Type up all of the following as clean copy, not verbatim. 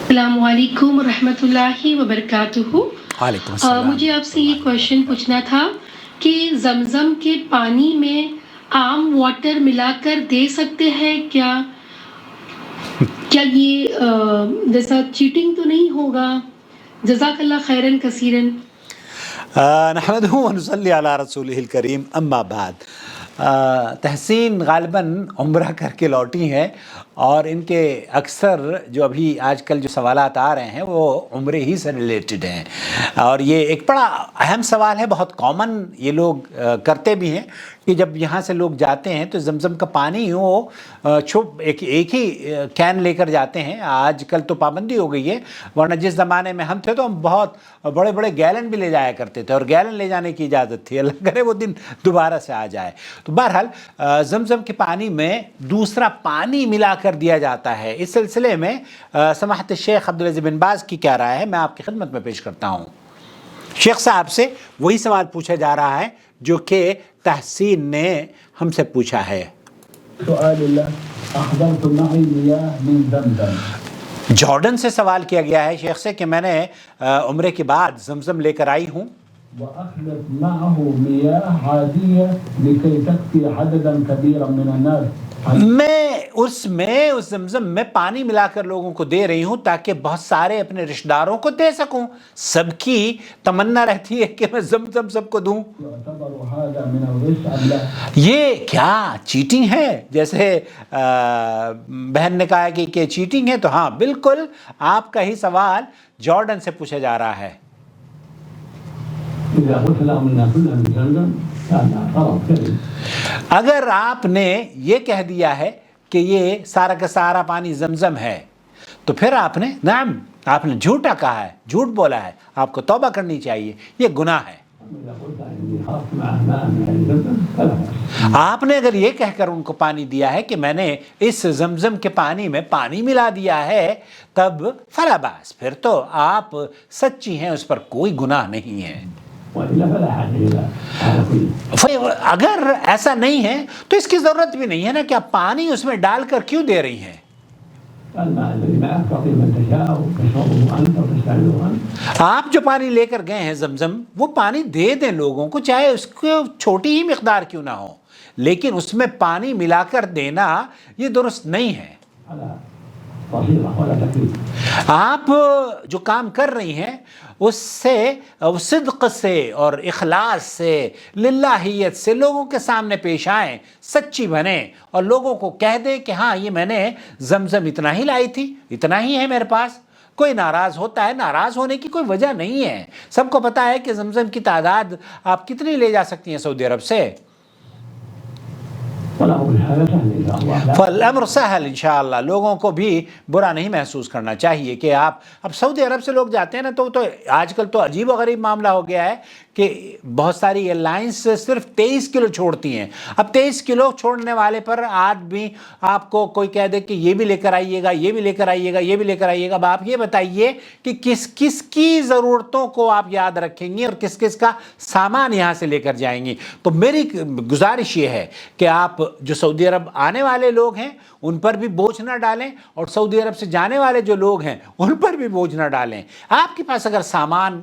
السلام علیکم ورحمۃ اللہ وبرکاتہ۔ وعلیکم السلام۔ مجھے آپ سے یہ کویشچن پوچھنا تھا کہ زمزم کے پانی میں عام واٹر ملا کر دے سکتے ہیں کیا یہ جیسا چیٹنگ تو نہیں ہوگا؟ جزاک اللہ خیرن کثیرن۔ نحمدہ ونصلی علی رسولہ الکریم، اما بعد۔ تحسین غالباً عمرہ کر کے لوٹی ہیں، اور ان کے اکثر جو ابھی آج کل جو سوالات آ رہے ہیں وہ عمرے ہی سے ریلیٹڈ ہیں، اور یہ ایک بڑا اہم سوال ہے، بہت کامن یہ لوگ کرتے بھی ہیں کہ جب یہاں سے لوگ جاتے ہیں تو زمزم کا پانی وہ ایک ہی کین لے کر جاتے ہیں۔ آج کل تو پابندی ہو گئی ہے، ورنہ جس زمانے میں ہم تھے تو ہم بہت بڑے بڑے گیلن بھی لے جایا کرتے تھے، اور گیلن لے جانے کی اجازت تھی، اللہ کرے وہ دن دوبارہ سے آ جائے۔ تو بہرحال زمزم کے پانی میں دوسرا پانی ملا کر دیا جاتا ہے۔ اس سلسلے میں سماحت الشیخ عبدالعزیز بن باز کی کیا رائے ہے، میں آپ کی خدمت میں پیش کرتا ہوں۔ شیخ صاحب سے وہی سوال پوچھا جا رہا ہے جو کہ تحسین نے ہم سے پوچھا ہے۔ سؤال اللہ احضرت معي مياه من زمزم۔ جارڈن سے سوال کیا گیا ہے شیخ سے کہ میں نے عمرے کے بعد زمزم لے کر آئی ہوں، وأخلط معه مياه عادية لكي تكفي عددا كبيرا من الناس۔ میں اس زمزم میں پانی ملا کر لوگوں کو دے رہی ہوں تاکہ بہت سارے اپنے رشتہ داروں کو دے سکوں۔ سب کی تمنا رہتی ہے کہ میں زمزم سب کو دوں۔ يعتبر هذا من الغش أم لا؟ یہ کیا چیٹنگ ہے؟ جیسے بہن نے کہا کہ چیٹنگ ہے، تو ہاں بالکل آپ کا ہی سوال جارڈن سے پوچھا جا رہا ہے۔ إذا قلت لهم إن كلها من زمزم فهذا غلط كذب۔ اگر آپ نے یہ کہہ دیا ہے کہ یہ سارا کا سارا پانی زمزم ہے، تو پھر آپ نے آپ نے جھوٹا کہا ہے، جھوٹ بولا ہے، آپ کو توبہ کرنی چاہیے، یہ گناہ ہے۔ إذا قلت إني خلطت معه ماء من زمزم فلا بأس۔ آپ نے اگر یہ کہہ کر ان کو پانی دیا ہے کہ میں نے اس زمزم کے پانی میں پانی ملا دیا ہے، تب فلا باس، پھر تو آپ سچی ہیں، اس پر کوئی گناہ نہیں ہے۔ وإلا فلا حاجة إلى هذا كله۔ اگر ایسا نہیں ہے تو اس کی ضرورت بھی نہیں ہے نا کہ آپ پانی اس میں ڈال کر کیوں دے رہی ہیں؟ الماء الذي معك تعطيه من تشاء وتشربه أنت وتستعمله أنت۔ آپ جو پانی لے کر گئے ہیں زمزم، وہ پانی دے دیں لوگوں کو، چاہے اس کو چھوٹی ہی مقدار کیوں نہ ہو، لیکن اس میں پانی ملا کر دینا یہ درست نہیں ہے۔ على بصيرة ولا تكليف۔ آپ جو کام کر رہی ہیں اس سے صدق سے اور اخلاص سے، للہیت سے لوگوں کے سامنے پیش آئیں، سچی بنیں، اور لوگوں کو کہہ دیں کہ ہاں یہ میں نے زمزم اتنا ہی لائی تھی، اتنا ہی ہے میرے پاس۔ کوئی ناراض ہوتا ہے، ناراض ہونے کی کوئی وجہ نہیں ہے، سب کو پتہ ہے کہ زمزم کی تعداد آپ کتنی لے جا سکتی ہیں سعودی عرب سے۔ فالامر سہل انشاءاللہ، لوگوں کو بھی برا نہیں محسوس کرنا چاہیے کہ آپ اب سعودی عرب سے لوگ جاتے ہیں نا، تو آج کل تو عجیب و غریب معاملہ ہو گیا ہے کہ بہت ساری ایئر لائنس صرف 23 کلو چھوڑتی ہیں۔ اب 23 کلو چھوڑنے والے پر آج بھی آپ کو کوئی کہہ دے کہ یہ بھی لے کر آئیے گا، یہ بھی لے کر آئیے گا، یہ بھی لے کر آئیے گا۔ اب آپ یہ بتائیے کہ کس کس کی ضرورتوں کو آپ یاد رکھیں گی اور کس کس کا سامان یہاں سے لے کر جائیں گی۔ تو میری گزارش یہ ہے کہ آپ جو سعودی عرب آنے والے لوگ ہیں ان پر بھی بوجھ نہ ڈالیں، اور سعودی عرب سے جانے والے جو لوگ ہیں ان پر بھی بوجھ نہ ڈالیں۔ آپ کے پاس اگر سامان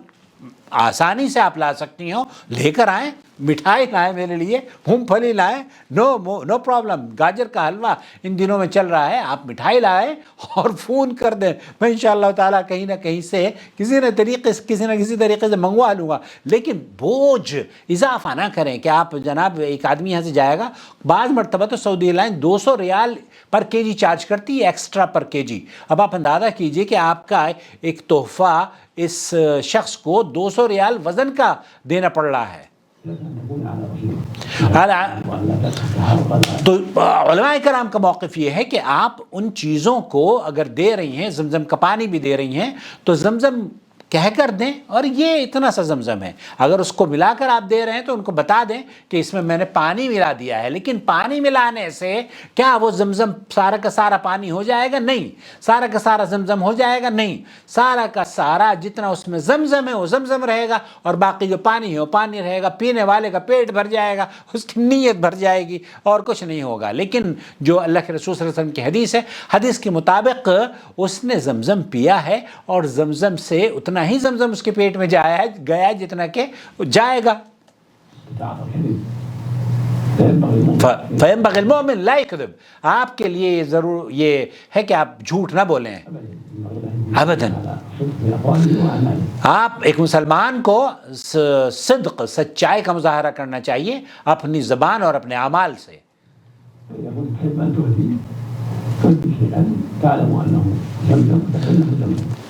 آسانی سے آپ لا سکتی ہوں، لے کر آئیں، مٹھائی لائیں میرے لیے، مونگ پھلی لائیں، نو پرابلم، گاجر کا حلوہ ان دنوں میں چل رہا ہے، آپ مٹھائی لائیں اور فون کر دیں، میں انشاءاللہ تعالیٰ کہیں نہ کہیں سے کسی نہ کسی طریقے سے منگوا لوں گا۔ لیکن بوجھ اضافہ نہ کریں کہ آپ جناب ایک آدمی یہاں سے جائے گا، بعض مرتبہ تو سعودی ایئرلائن 200 ریال پر کے جی چارج کرتی ہے، ایکسٹرا پر کے جی۔ اب آپ اندازہ کیجئے کہ آپ کا ایک تحفہ اس شخص کو 200 ریال وزن کا دینا پڑ رہا ہے۔ تو علماء کرام کا موقف یہ ہے کہ آپ ان چیزوں کو اگر دے رہی ہیں، زمزم کا پانی بھی دے رہی ہیں، تو زمزم کہہ کر دیں اور یہ اتنا سا زمزم ہے. اگر اس کو ملا کر آپ دے رہے ہیں تو ان کو بتا دیں کہ اس میں میں نے پانی ملا دیا ہے. لیکن پانی ملانے سے کیا وہ زمزم سارا کا سارا پانی ہو جائے گا؟ نہیں. سارا کا سارا زمزم ہو جائے گا؟ نہیں. سارا کا سارا جتنا اس میں زمزم ہے وہ زمزم رہے گا اور باقی جو پانی ہے وہ پانی رہے گا. پینے والے کا پیٹ بھر جائے گا, اس کی نیت بھر جائے گی اور کچھ نہیں ہوگا. لیکن جو اللہ کے رسول صلی اللہ علیہ وسلم کی حدیث ہے, حدیث کے مطابق اس نے زمزم پیا ہے اور زمزم سے اتنا ہی زمزم اس کے پیٹ میں گیا جتنا کہ جائے گا. فَيَنبَغِي الْمُؤْمِنُ لَا يَكْذِبْ. آپ کے لیے ضرور یہ ہے کہ آپ جھوٹ نہ بولیں ابداً. آپ ایک مسلمان کو صدق, سچائی کا مظاہرہ کرنا چاہیے اپنی زبان اور اپنے اعمال سے.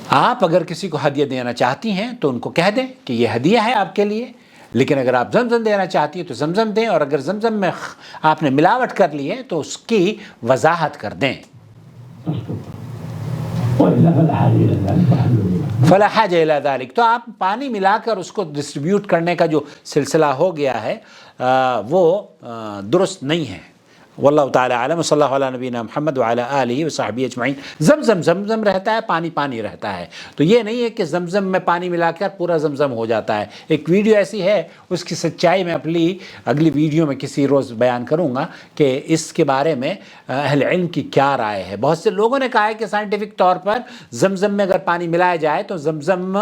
آپ اگر کسی کو ہدیہ دینا چاہتی ہیں تو ان کو کہہ دیں کہ یہ ہدیہ ہے آپ کے لیے. لیکن اگر آپ زمزم دینا چاہتی ہیں تو زمزم دیں, اور اگر زمزم میں آپ نے ملاوٹ کر لی ہے تو اس کی وضاحت کر دیں. فلا حاجہ الی ذلک. تو آپ پانی ملا کر اس کو ڈسٹریبیوٹ کرنے کا جو سلسلہ ہو گیا ہے وہ درست نہیں ہے. واللہ تعالی عالم. صلی اللہ علیہ نبینا محمد وعلی آلہ وصحبہ اجمعین. زمزم زمزم رہتا ہے, پانی پانی رہتا ہے. تو یہ نہیں ہے کہ زمزم میں پانی ملا کر پورا زمزم ہو جاتا ہے. ایک ویڈیو ایسی ہے, اس کی سچائی میں اگلی ویڈیو میں کسی روز بیان کروں گا کہ اس کے بارے میں اہل علم کی کیا رائے ہے. بہت سے لوگوں نے کہا ہے کہ سائنٹیفک طور پر زمزم میں اگر پانی ملایا جائے تو زمزم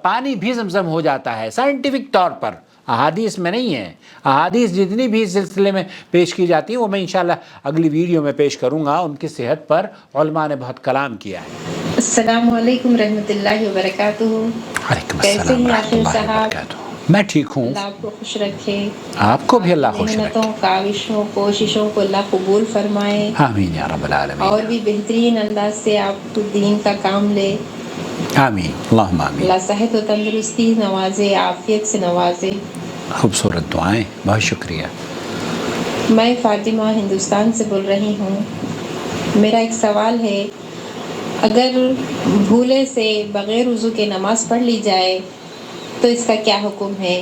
پانی بھی زمزم ہو جاتا ہے سائنٹیفک طور پر. احادیث میں نہیں ہے. احادیث جتنی بھی اس سلسلے میں پیش کی جاتی ہیں وہ میں انشاءاللہ اگلی ویڈیو میں پیش کروں گا. ان کی صحت پر علماء نے بہت کلام کیا ہے. السلام علیکم رحمۃ اللہ وبرکاتہ. کیسے ہیں عاقل صاحب؟ میں ٹھیک ہوں. اللہ آپ کو خوش رکھے. آپ کو بھی اللہ خوش رکھے. محنتوں, کاوشوں, کوششوں کو اللہ قبول فرمائے. آمین یا رب العالمین. اور بھی بہترین انداز سے آپ دین کا کام لے. آمین اللہم آمین. اللہ صحت و تندرستی نوازے, عافیت سے نوازے. خوبصورت دعائیں, بہت شکریہ. میں فاطمہ ہندوستان سے بول رہی ہوں. میرا ایک سوال ہے, اگر بھولے سے بغیر وضو کے نماز پڑھ لی جائے تو اس کا کیا حکم ہے؟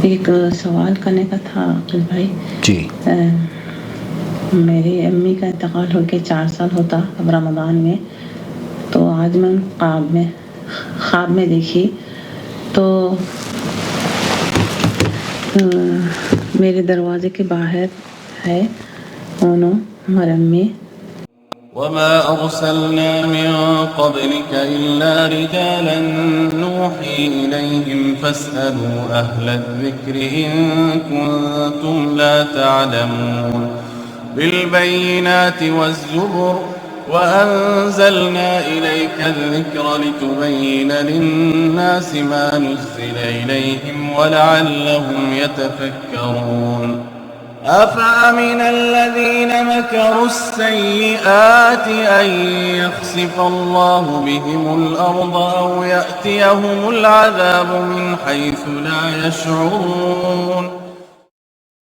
ایک سوال کرنے کا تھا عاقل بھائی. جی. میری امی کا انتقال ہو کے 4 سال ہوتا اب رمضان میں. تو آج میں خواب میں دیکھی تو میرے دروازے کے باہر ہے انہوں ہماری امی. وما أرسلنا من قبلك إلا رجالا نوحي إليهم فاسألوا أهل الذكر إن كنتم لا تعلمون. بالبينات والزبر وأنزلنا إليك الذكر لتبين للناس ما نزل إليهم ولعلهم يتفكرون. أفأمن الذين مكروا السيئات أن يخسف الله بهم الأرض أو يأتيهم العذاب من حيث لا يشعرون.